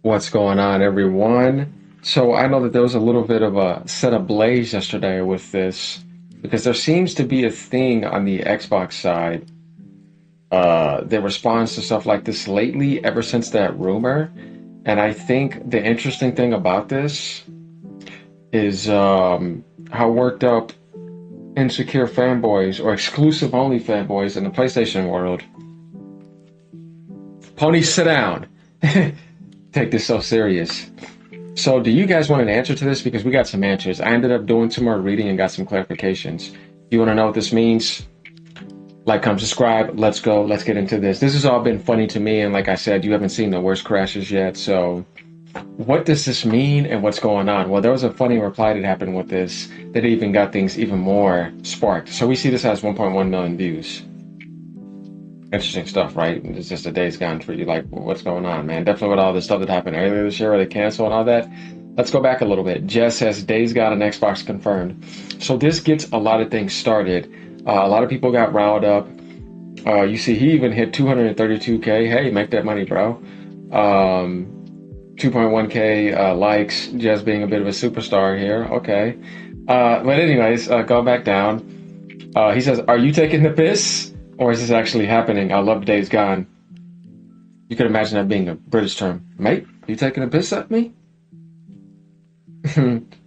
What's going on, everyone? So I know that there was a little bit of a set ablaze yesterday with this because there seems to be a thing on the Xbox side that responds to stuff like this lately, ever since that rumor. And I think the interesting thing about this is how worked up insecure fanboys or exclusive only fanboys in the PlayStation world. Pony, sit down. Take this so serious. So, do you guys want an answer to this? Because we got some answers. I ended up doing some more reading and got some clarifications. You want to know what this means? Like, come subscribe. Let's go. Let's get into this. This has all been funny to me, and like I said, you haven't seen the worst crashes yet. So, what does this mean and what's going on? Well, there was a funny reply that happened with this that even got things even more sparked. So, we see this has 1.1 million views. Interesting stuff, right? It's just a Days Gone for you. Like, what's going on, man? Definitely with all the stuff that happened earlier this year where they canceled and all that. Let's go back a little bit. Jess says Days Gone and Xbox confirmed. So this gets a lot of things started. A lot of people got riled up. You see, he even hit 232K. Hey, make that money, bro. 2.1K likes. Jess being a bit of a superstar here. Okay. But anyways, go back down. He says, "Are you taking the piss? Or is this actually happening? I love Days Gone." You could imagine that being a British term. Mate, you taking a piss at me?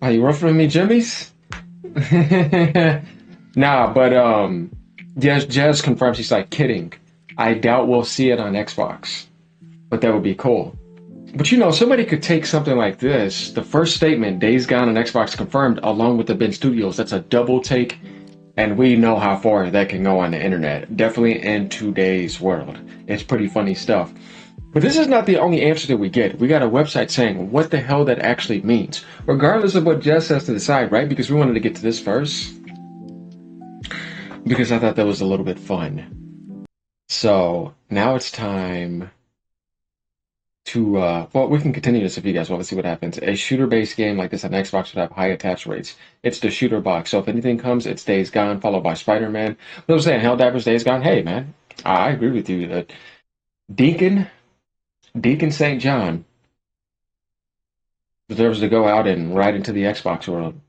Are you ruffling me jimmies? Nah, but Jez confirms he's like kidding. I doubt we'll see it on Xbox, but that would be cool. But you know, somebody could take something like this, the first statement, Days Gone and Xbox confirmed, along with the Ben Studios. That's a double take, and we know how far that can go on the internet. Definitely in today's world. It's pretty funny stuff. But this is not the only answer that we get. We got a website saying what the hell that actually means. Regardless of what Jess has to decide, right? Because we wanted to get to this first. Because I thought that was a little bit fun. So now it's time to well, we can continue this if you guys want to see what happens. A shooter-based game like this on Xbox would have high attach rates. It's the shooter box, so if anything comes, it's Days Gone followed by Spider-Man. But I'm saying Helldivers Days Gone. Hey man, I agree with you. Deacon Deacon St. John deserves to go out and ride into the Xbox world.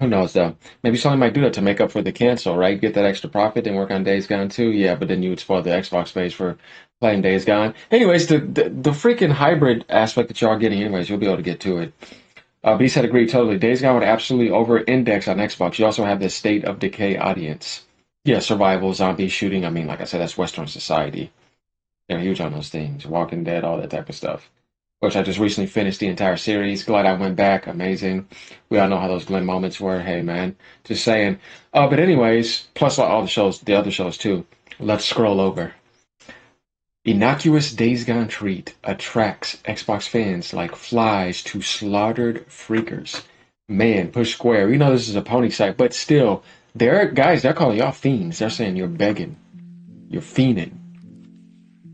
Who knows though? Maybe Sony might do that to make up for the cancel, right? Get that extra profit and work on Days Gone too. Yeah, but then you would spoil the Xbox space for playing Days Gone. Anyways, the freaking hybrid aspect that y'all are getting, anyways, you'll be able to get to it. But he said, agree totally. Days Gone would absolutely over-index on Xbox. You also have this State of Decay audience. Yeah, survival, zombie shooting. I mean, like I said, that's Western society. They're huge on those things. Walking Dead, all that type of stuff. Which I just recently finished the entire series. Glad I went back. Amazing. We all know how those Glenn moments were. Hey, man. Just saying. But anyways, plus all the shows, the other shows too. Let's scroll over. Innocuous Days Gone treat attracts Xbox fans like flies to slaughtered freakers. Man, push square. We know this is a pony site, but still, they're calling y'all fiends. They're saying you're begging. You're fiending.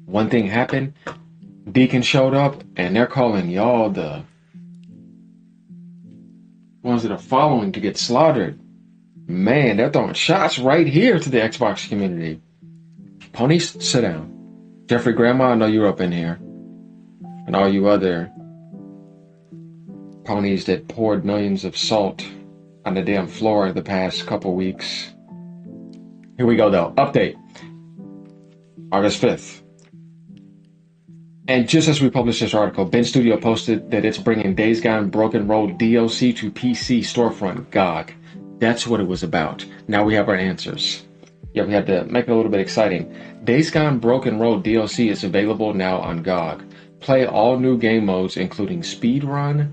One thing happened, Deacon showed up, and they're calling y'all the ones that are following to get slaughtered. Man, they're throwing shots right here to the Xbox community. Ponies, sit down. Jeffrey Grandma, I know you're up in here. And all you other ponies that poured millions of salt on the damn floor the past couple weeks. Here we go, though. Update. August 5th. And just as we published this article, Ben Studio posted that it's bringing Days Gone Broken Road DLC to PC storefront GOG. That's what it was about. Now we have our answers. Yeah, we had to make it a little bit exciting. Days Gone Broken Road DLC is available now on GOG. Play all new game modes including Speedrun,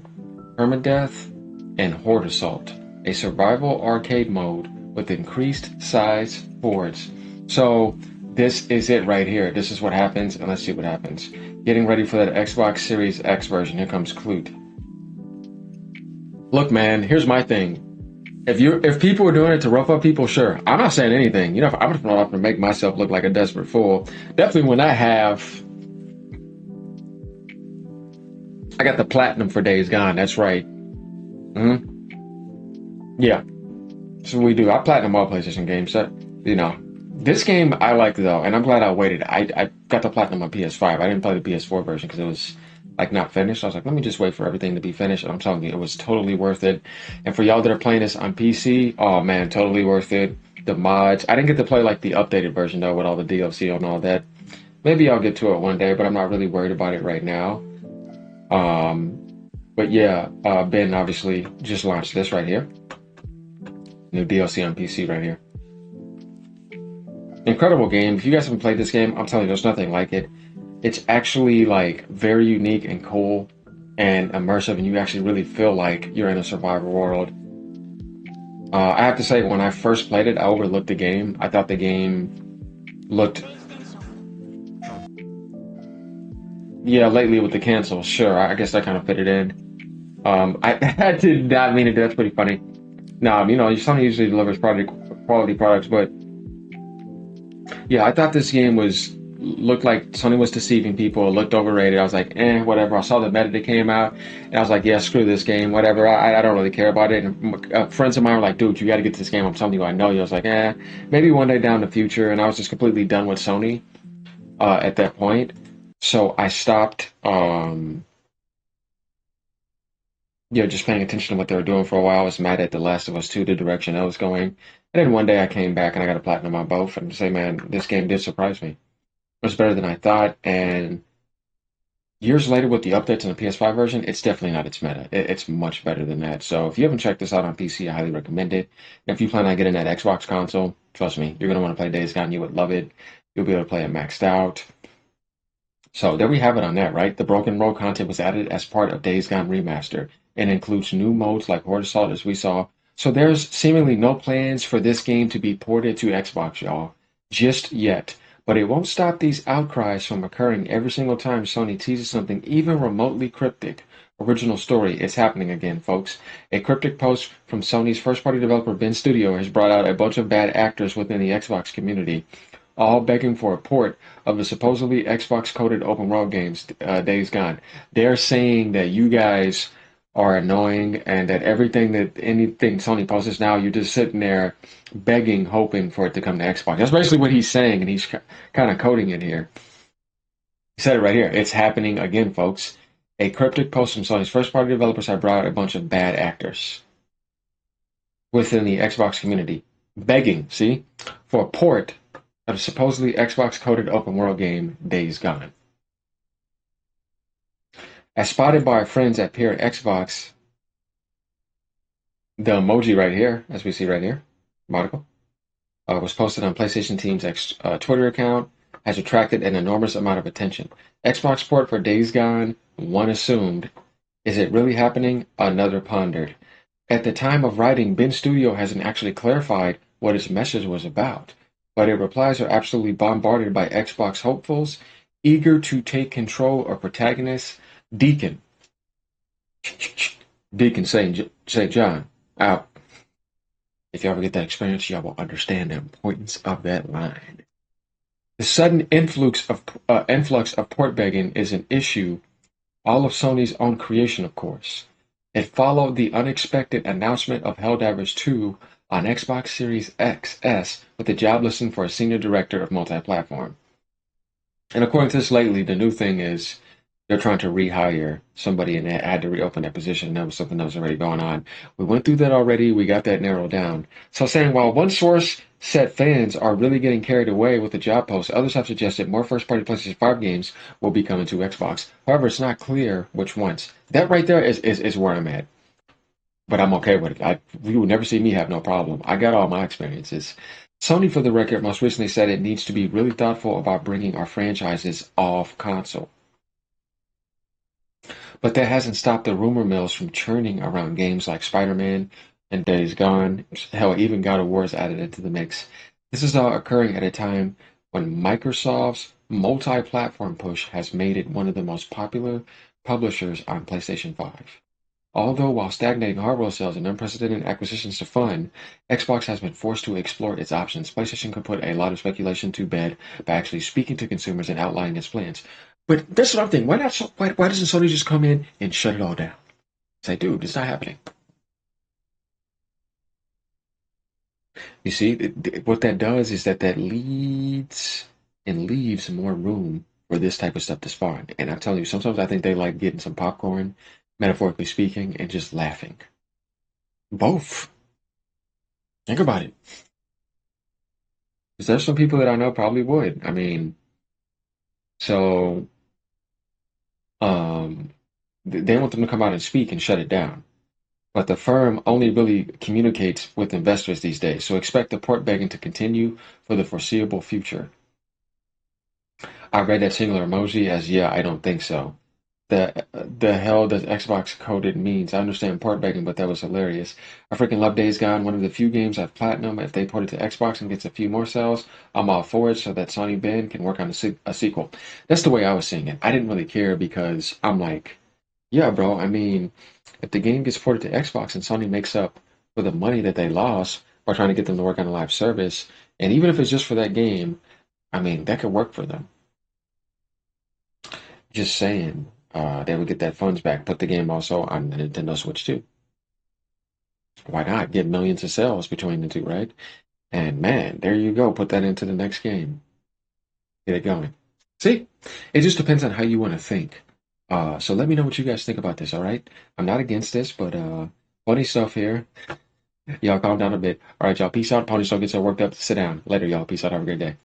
Permadeath, and Horde Assault. A survival arcade mode with increased size boards. So this is it right here. This is what happens, and let's see what happens. Getting ready for that Xbox Series X version. Here comes Clute. Look, man, here's my thing. If people are doing it to rough up people, sure. I'm not saying anything. You know, I'm just not to make myself look like a desperate fool. Definitely when I got the platinum for Days Gone. That's right. Yeah. So we do. I platinum all PlayStation games. So, you know, this game I like though, and I'm glad I waited. I got the platinum on PS5. I didn't play the PS4 version because it was like not finished. I was like, let me just wait for everything to be finished. And I'm telling you, it was totally worth it. And for y'all that are playing this on PC, oh man, totally worth it. The mods. I didn't get to play like the updated version though with all the DLC and all that. Maybe I'll get to it one day, but I'm not really worried about it right now. Um, but yeah, Ben obviously just launched this right here. New DLC on PC right here. Incredible game. If you guys haven't played this game, I'm telling you, there's nothing like it. It's actually like very unique and cool and immersive, and you actually really feel like you're in a survival world. I have to say, when I first played it, I overlooked the game. I thought the game looked, yeah, lately with the cancel, sure, I guess that kind of fit it in. I did not mean it. That's pretty funny. No, Sony usually delivers product quality products, but yeah, I thought this game was looked like Sony was deceiving people. It looked overrated. I was like, whatever. I saw the meta that came out, and I was like, yeah, screw this game, whatever. I don't really care about it. And friends of mine were like, dude, you got to get this game. I'm telling you, I know you. I was like, maybe one day down the future. And I was just completely done with Sony at that point. So I stopped, just paying attention to what they were doing for a while. I was mad at The Last of Us 2, the direction that was going. And then one day I came back and I got a platinum on both, and say, man, this game did surprise me. It was better than I thought, and years later with the updates on the PS5 version, it's definitely not its meta. It's much better than that. So if you haven't checked this out on PC, I highly recommend it. And if you plan on getting that Xbox console, trust me, you're gonna want to play Days Gone. You would love it. You'll be able to play it maxed out. So there we have it on that, right? The Broken Road content was added as part of Days Gone Remaster and includes new modes like Horde Assault, as we saw. So there's seemingly no plans for this game to be ported to Xbox, y'all, just yet. But it won't stop these outcries from occurring every single time Sony teases something even remotely cryptic. Original story, it's happening again, folks. A cryptic post from Sony's first-party developer Ben Studio has brought out a bunch of bad actors within the Xbox community, all begging for a port of the supposedly Xbox coded open world games, Days Gone. They're saying that you guys are annoying and that anything Sony posts now, you're just sitting there begging, hoping for it to come to Xbox. That's basically what he's saying, and he's kind of coding it here. He said it right here. It's happening again, folks. A cryptic post from Sony's first party developers have brought out a bunch of bad actors within the Xbox community, begging, see, for a port of a supposedly Xbox coded open world game, Days Gone. As spotted by our friends at Peer Xbox, the emoji right here, as we see right here, article, was posted on PlayStation Team's Twitter account, has attracted an enormous amount of attention. Xbox port for Days Gone, one assumed. Is it really happening? Another pondered. At the time of writing, Ben Studio hasn't actually clarified what his message was about, but its replies are absolutely bombarded by Xbox hopefuls, eager to take control of protagonists. Deacon. Deacon St. John. Out. If you ever get that experience, y'all will understand the importance of that line. The sudden influx of port begging is an issue, all of Sony's own creation, of course. It followed the unexpected announcement of Helldivers 2 on Xbox Series XS with a job listing for a senior director of multi-platform. And according to this lately, the new thing is they're trying to rehire somebody and they had to reopen that position. That was something that was already going on. We went through that already. We got that narrowed down. So saying while one source said fans are really getting carried away with the job post, others have suggested more first-party PlayStation 5 games will be coming to Xbox. However, it's not clear which ones. That right there is where I'm at. But I'm okay with it. You will never see me have no problem. I got all my experiences. Sony, for the record, most recently said it needs to be really thoughtful about bringing our franchises off console. But that hasn't stopped the rumor mills from churning around games like Spider-Man and Days Gone. Hell, even God of War is added into the mix. This is all occurring at a time when Microsoft's multi-platform push has made it one of the most popular publishers on PlayStation 5. Although while stagnating hardware sales and unprecedented acquisitions to fund, Xbox has been forced to explore its options. PlayStation could put a lot of speculation to bed by actually speaking to consumers and outlining its plans. But that's what I'm thinking. Why doesn't Sony just come in and shut it all down? Say, dude, it's not happening. You see, what that does is that leads and leaves more room for this type of stuff to spawn. And I'm telling you, sometimes I think they like getting some popcorn, metaphorically speaking, and just laughing. Both. Think about it. Because there's some people that I know probably would. I mean, so um, they want them to come out and speak and shut it down. But the firm only really communicates with investors these days, so expect the port begging to continue for the foreseeable future. I read that singular emoji as yeah, I don't think so. The hell does Xbox coded means? I understand port begging, but that was hilarious. I freaking love Days Gone, one of the few games I've platinum. If they port it to Xbox and gets a few more sales, I'm all for it so that Sony Ben can work on a sequel. That's the way I was seeing it. I didn't really care because I'm like, yeah, bro. I mean, if the game gets ported to Xbox and Sony makes up for the money that they lost by trying to get them to work on a live service, and even if it's just for that game, I mean, that could work for them. Just saying, they would get that funds back, put the game also on the Nintendo Switch too. Why not? Get millions of sales between the two, right? And man, there you go. Put that into the next game. Get it going. See, it just depends on how you want to think. So let me know what you guys think about this, all right? I'm not against this, but funny stuff here. Y'all calm down a bit. All right, y'all. Peace out. Pony Show gets so worked up. Sit down. Later, y'all. Peace out. Have a great day.